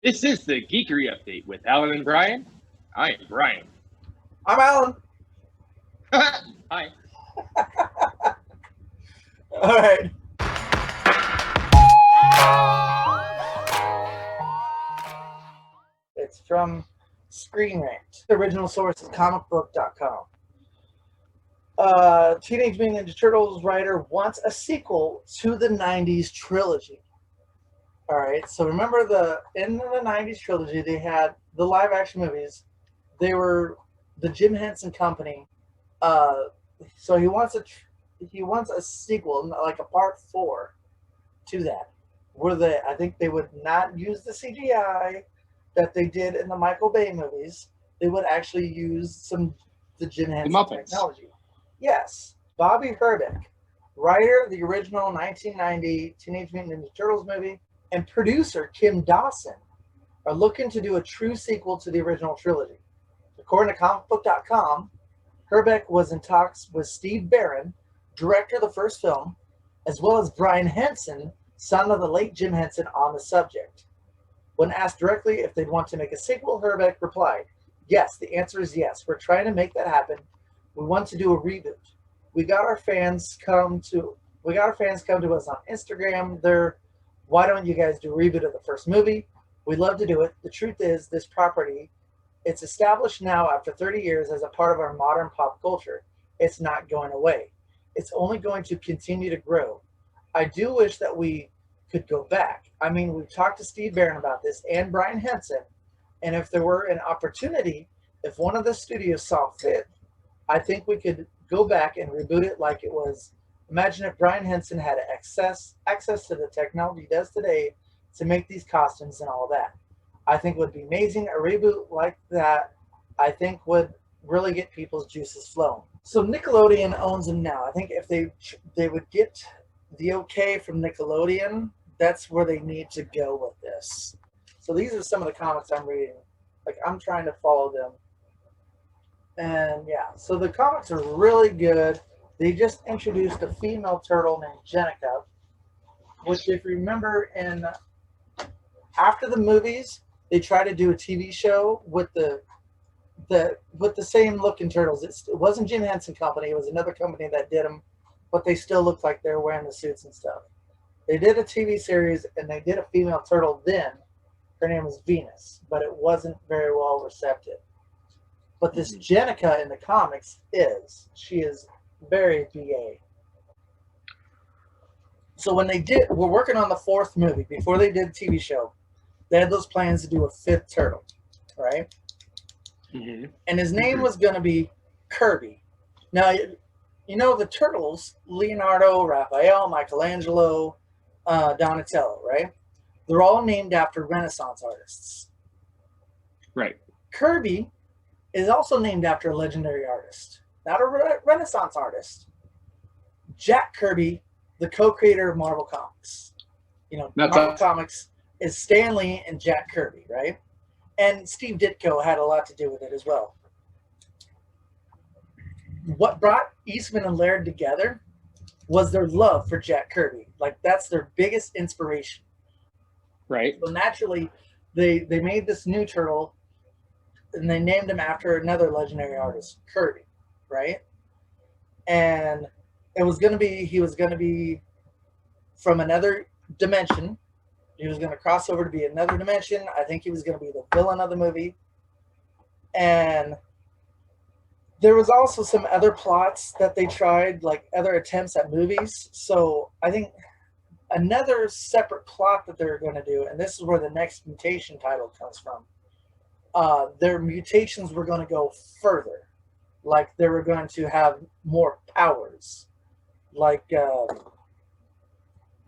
This is the Geekery Update with Alan and Brian. I am Brian. I'm Alan. Hi. All right. It's from screenwriter. The original source is comicbook.com. Teenage Mutant Ninja Turtles writer wants a sequel to the 90s trilogy. All right, so remember in the 90s trilogy, they had the live action movies. They were the Jim Henson Company. So he wants a sequel, like a part 4 to that, where I think they would not use the CGI that they did in the Michael Bay movies. They would actually use the Jim Henson technology. Yes, Bobby Herbeck, writer of the original 1990 Teenage Mutant Ninja Turtles movie, and producer Kim Dawson are looking to do a true sequel to the original trilogy. According to comicbook.com, Herbeck was in talks with Steve Barron, director of the first film, as well as Brian Henson, son of the late Jim Henson, on the subject. When asked directly if they'd want to make a sequel, Herbeck replied, "Yes, the answer is yes. We're trying to make that happen. We want to do a reboot. We got our fans come to us on Instagram. Why don't you guys do a reboot of the first movie? We'd love to do it. The truth is, this property, it's established now after 30 years as a part of our modern pop culture. It's not going away. It's only going to continue to grow. I do wish that we could go back. I mean, we've talked to Steve Barron about this and Brian Henson, and if there were an opportunity, if one of the studios saw fit, I think we could go back and reboot it like it was. Imagine if Brian Henson had access to the technology he does today to make these costumes and all that. I think it would be amazing. A reboot like that, I think, would really get people's juices flowing." So Nickelodeon owns them now. I think if they would get the okay from Nickelodeon, that's where they need to go with this. So these are some of the comics I'm reading. Like, I'm trying to follow them. And yeah, so the comics are really good. They just introduced a female turtle named Jenica, which, if you remember, after the movies, they tried to do a TV show with the same looking turtles. It wasn't Jim Henson Company; it was another company that did them, but they still looked like they were wearing the suits and stuff. They did a TV series, and they did a female turtle then. Her name was Venus, but it wasn't very well receptive. But this Jenica in the comics she is very BA. So when we're working on the 4th movie, before they did the TV show, they had those plans to do a 5th turtle, right? Mm-hmm. And his name was going to be Kirby. Now, you know the turtles, Leonardo, Raphael, Michelangelo, Donatello, right? They're all named after Renaissance artists. Right. Kirby is also named after a legendary artist, not a Renaissance artist. Jack Kirby, the co-creator of Marvel Comics. You know, Marvel Comics is Stan Lee and Jack Kirby, right? And Steve Ditko had a lot to do with it as well. What brought Eastman and Laird together was their love for Jack Kirby. Like, that's their biggest inspiration. Right. So naturally, they made this new turtle, and they named him after another legendary artist, Kirby, right? And he was going to be from another dimension. He was going to cross over to be another dimension. I think he was going to be the villain of the movie. And there was also some other plots that they tried, like other attempts at movies. So I think another separate plot that they're going to do, and this is where the next mutation title comes from, their mutations were going to go further. Like, they were going to have more powers. Like,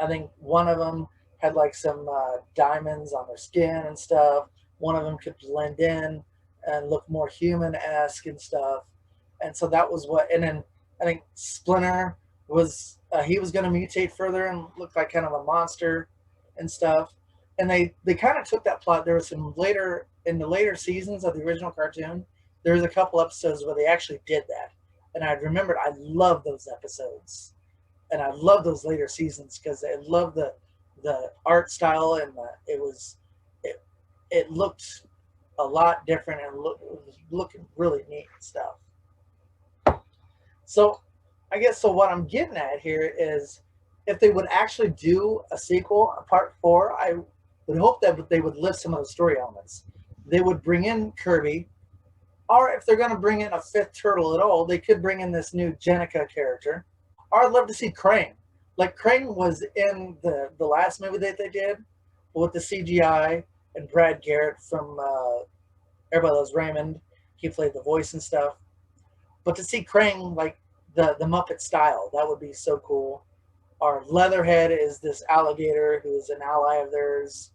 I think one of them had like some diamonds on their skin and stuff. One of them could blend in and look more human-esque and stuff. And so that was and then I think Splinter was, he was going to mutate further and look like kind of a monster and stuff. And they kind of took that plot. There was some in the later seasons of the original cartoon, there was a couple episodes where they actually did that. And I remembered I loved those episodes. And I love those later seasons because I love the art style, and it looked a lot different and it was looking really neat and stuff. So I guess so what I'm getting at here is if they would actually do a sequel, a part 4, I would hope that they would lift some of the story elements. They would bring in Kirby, or if they're going to bring in a 5th turtle at all, they could bring in this new Jenica character. Or I'd love to see Krang. Like Krang was in the last movie that they did with the CGI, and Brad Garrett from Everybody Loves Raymond. He played the voice and stuff. But to see Krang like the Muppet style, that would be so cool. Or Leatherhead is this alligator who is an ally of theirs.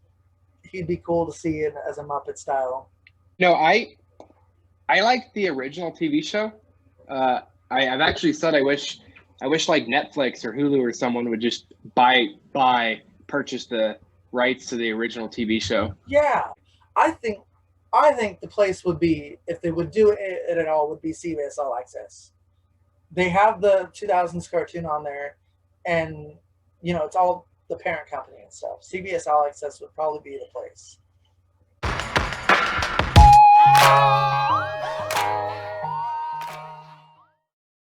He'd be cool to see as a Muppet style. No, I like the original TV show. I've actually said I wish like Netflix or Hulu or someone would just purchase the rights to the original TV show. Yeah, I think the place would be, if they would do it at all, would be CBS All Access. They have the 2000s cartoon on there, and it's all the parent company and stuff. CBS All Access would probably be the place.